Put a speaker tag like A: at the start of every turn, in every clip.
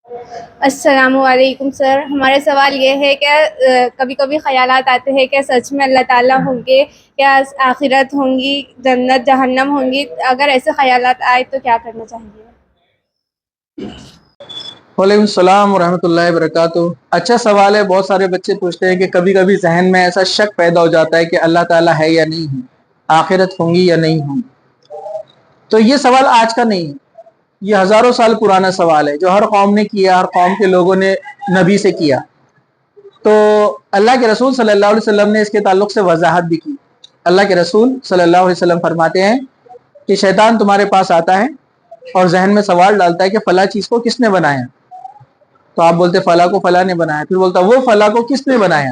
A: السلام علیکم سر، ہمارا سوال یہ ہے کہ کبھی کبھی خیالات آتے ہیں کہ سچ میں اللہ تعالیٰ ہوں گے، کیا آخرت ہوں گی، جنت جہنم ہوں گی؟ اگر ایسے خیالات آئے تو کیا کرنا چاہیے؟
B: وعلیکم السلام ورحمۃ اللہ وبرکاتہ۔ اچھا سوال ہے۔ بہت سارے بچے پوچھتے ہیں کہ کبھی کبھی ذہن میں ایسا شک پیدا ہو جاتا ہے کہ اللہ تعالیٰ ہے یا نہیں ہے، آخرت ہوں گی یا نہیں ہوں گی۔ تو یہ سوال آج کا نہیں ہے، یہ ہزاروں سال پرانا سوال ہے جو ہر قوم نے کیا، ہر قوم کے لوگوں نے نبی سے کیا۔ تو اللہ کے رسول صلی اللہ علیہ وسلم نے اس کے تعلق سے وضاحت بھی کی۔ اللہ کے رسول صلی اللہ علیہ وسلم فرماتے ہیں کہ شیطان تمہارے پاس آتا ہے اور ذہن میں سوال ڈالتا ہے کہ فلاں چیز کو کس نے بنایا؟ تو آپ بولتے فلاں کو فلاں نے بنایا، پھر بولتا وہ فلاں کو کس نے بنایا؟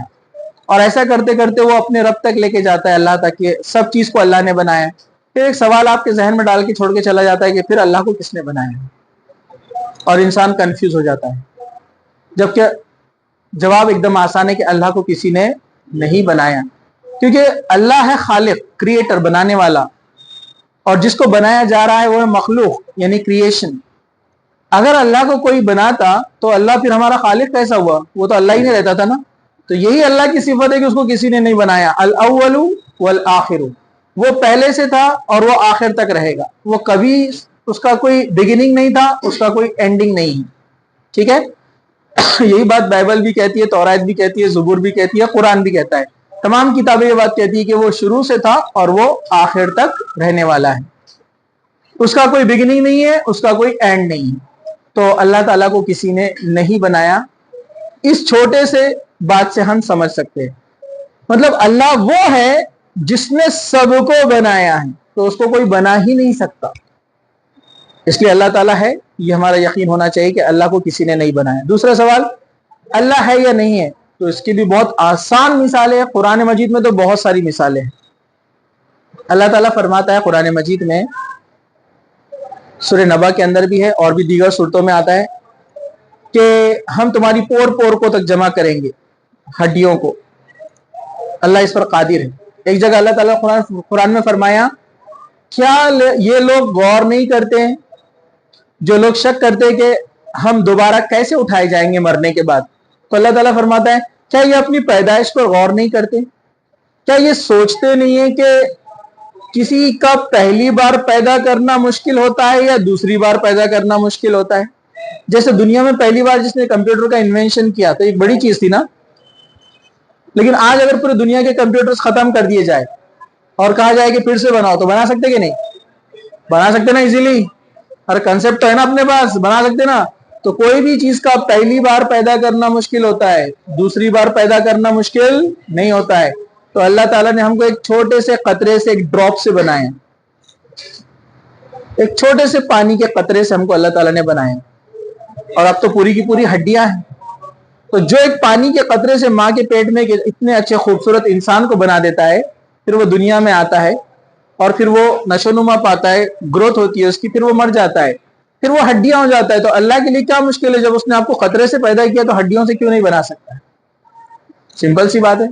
B: اور ایسا کرتے کرتے وہ اپنے رب تک لے کے جاتا ہے، اللہ تک، کہ سب چیز کو اللہ نے بنایا۔ پھر ایک سوال آپ کے ذہن میں ڈال کے چھوڑ کے چلا جاتا ہے کہ پھر اللہ کو کس نے بنایا؟ اور انسان کنفیوز ہو جاتا ہے، جبکہ جواب ایک دم آسان ہے کہ اللہ کو کسی نے نہیں بنایا، کیونکہ اللہ ہے خالق، کریٹر، بنانے والا، اور جس کو بنایا جا رہا ہے وہ ہے مخلوق، یعنی کریشن۔ اگر اللہ کو کوئی بناتا تو اللہ پھر ہمارا خالق کیسا ہوا؟ وہ تو اللہ ہی نہیں رہتا تھا نا۔ تو یہی اللہ کی صفت ہے کہ اس کو کسی نے نہیں بنایا، الاول والآخر، وہ پہلے سے تھا اور وہ آخر تک رہے گا، وہ کبھی اس کا کوئی بگننگ نہیں تھا، اس کا کوئی اینڈنگ نہیں ہے، ٹھیک ہے؟ یہی بات بائبل بھی کہتی ہے، تورات بھی کہتی ہے، زبور بھی کہتی ہے، قرآن بھی کہتا ہے، تمام کتابیں یہ بات کہتی ہے کہ وہ شروع سے تھا اور وہ آخر تک رہنے والا ہے، اس کا کوئی بگننگ نہیں ہے، اس کا کوئی اینڈ نہیں ہے۔ تو اللہ تعالیٰ کو کسی نے نہیں بنایا، اس چھوٹے سے بات سے ہم سمجھ سکتے ہیں۔ مطلب اللہ وہ ہے جس نے سب کو بنایا ہے، تو اس کو کوئی بنا ہی نہیں سکتا، اس لیے اللہ تعالیٰ ہے، یہ ہمارا یقین ہونا چاہیے کہ اللہ کو کسی نے نہیں بنایا۔ دوسرا سوال، اللہ ہے یا نہیں ہے؟ تو اس کی بھی بہت آسان مثالیں ہیں، قرآن مجید میں تو بہت ساری مثالیں ہیں۔ اللہ تعالیٰ فرماتا ہے قرآن مجید میں، سورہ نبا کے اندر بھی ہے اور بھی دیگر صورتوں میں آتا ہے کہ ہم تمہاری پور پور کو تک جمع کریں گے، ہڈیوں کو۔ اللہ اس پر قادر ہے۔ ایک جگہ اللہ تعالیٰ قرآن میں فرمایا، کیا یہ لوگ غور نہیں کرتے ہیں، جو لوگ شک کرتے ہیں کہ ہم دوبارہ کیسے اٹھائے جائیں گے مرنے کے بعد؟ تو اللہ تعالیٰ فرماتا ہے، کیا یہ اپنی پیدائش پر غور نہیں کرتے؟ کیا یہ سوچتے نہیں ہیں کہ کسی کا پہلی بار پیدا کرنا مشکل ہوتا ہے یا دوسری بار پیدا کرنا مشکل ہوتا ہے؟ جیسے دنیا میں پہلی بار جس نے کمپیوٹر کا انوینشن کیا تو ایک بڑی چیز تھی نا، لیکن آج اگر پوری دنیا کے کمپیوٹرز ختم کر دیے جائے اور کہا جائے کہ پھر سے بناؤ، تو بنا سکتے کہ نہیں؟ بنا سکتے نا، ایزیلی، ہر کنسپٹ ہے نا اپنے پاس، بنا سکتے نا۔ تو کوئی بھی چیز کا پہلی بار پیدا کرنا مشکل ہوتا ہے، دوسری بار پیدا کرنا مشکل نہیں ہوتا ہے۔ تو اللہ تعالیٰ نے ہم کو ایک چھوٹے سے قطرے سے، ایک ڈراپ سے بنایا، ایک چھوٹے سے پانی کے قطرے سے ہم کو اللہ تعالیٰ نے بنایا، اور اب تو پوری کی پوری ہڈیاں ہیں۔ تو جو ایک پانی کے قطرے سے ماں کے پیٹ میں اتنے اچھے خوبصورت انسان کو بنا دیتا ہے، پھر وہ دنیا میں آتا ہے اور پھر وہ نشو نما پاتا ہے، گروتھ ہوتی ہے اس کی، پھر وہ مر جاتا ہے، پھر وہ ہڈیاں ہو جاتا ہے۔ تو اللہ کے لیے کیا مشکل ہے؟ جب اس نے آپ کو قطرے سے پیدا کیا تو ہڈیوں سے کیوں نہیں بنا سکتا؟ سمپل سی بات ہے۔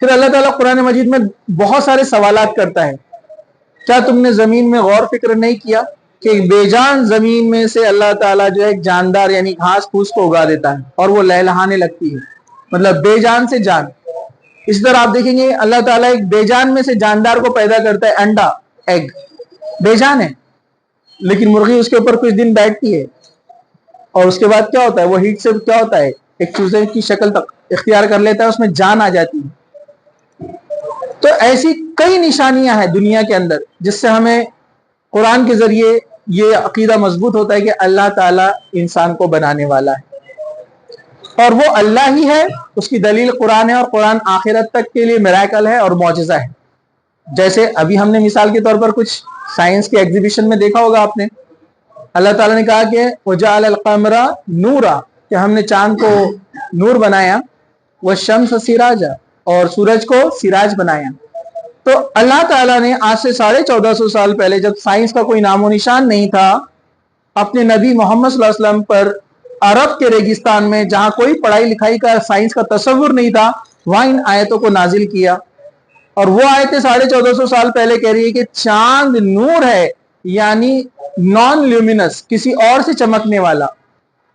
B: پھر اللہ تعالیٰ قرآن مجید میں بہت سارے سوالات کرتا ہے، کیا تم نے زمین میں غور فکر نہیں کیا کہ بے جان زمین میں سے اللہ تعالیٰ جو ہے ایک جاندار یعنی گھاس پھوس کو اگا دیتا ہے اور وہ لہلہانے لگتی ہے، مطلب بے جان سے جان۔ اس طرح آپ دیکھیں گے اللہ تعالیٰ ایک بے جان میں سے جاندار کو پیدا کرتا ہے، انڈا، ایگ، بے جان ہے، لیکن مرغی اس کے اوپر کچھ دن بیٹھتی ہے اور اس کے بعد کیا ہوتا ہے؟ وہ ہیٹ سے کیا ہوتا ہے؟ ایک چوزے کی شکل تک اختیار کر لیتا ہے، اس میں جان آ جاتی ہے۔ تو ایسی کئی نشانیاں ہیں دنیا کے اندر جس سے ہمیں قرآن کے ذریعے یہ عقیدہ مضبوط ہوتا ہے کہ اللہ تعالیٰ انسان کو بنانے والا ہے، اور وہ اللہ ہی ہے، اس کی دلیل قرآن ہے، اور قرآن آخرت تک کے لیے میراکل ہے اور معجزہ ہے۔ جیسے ابھی ہم نے مثال کے طور پر کچھ سائنس کے ایگزیبیشن میں دیکھا ہوگا آپ نے، اللہ تعالیٰ نے کہا کہ وجعل القمر نورا، کہ ہم نے چاند کو نور بنایا، والشمس سراجا، اور سورج کو سراج بنایا۔ تو اللہ تعالیٰ نے آج سے 1450 سال پہلے، جب سائنس کا کوئی نام و نشان نہیں تھا، اپنے نبی محمد صلی اللہ علیہ وسلم پر عرب کے ریگستان میں، جہاں کوئی پڑھائی لکھائی کا، سائنس کا تصور نہیں تھا، وہاں ان آیتوں کو نازل کیا۔ اور وہ آیتیں 1450 سال پہلے کہہ رہی ہے کہ چاند نور ہے، یعنی نان لیومینس، کسی اور سے چمکنے والا،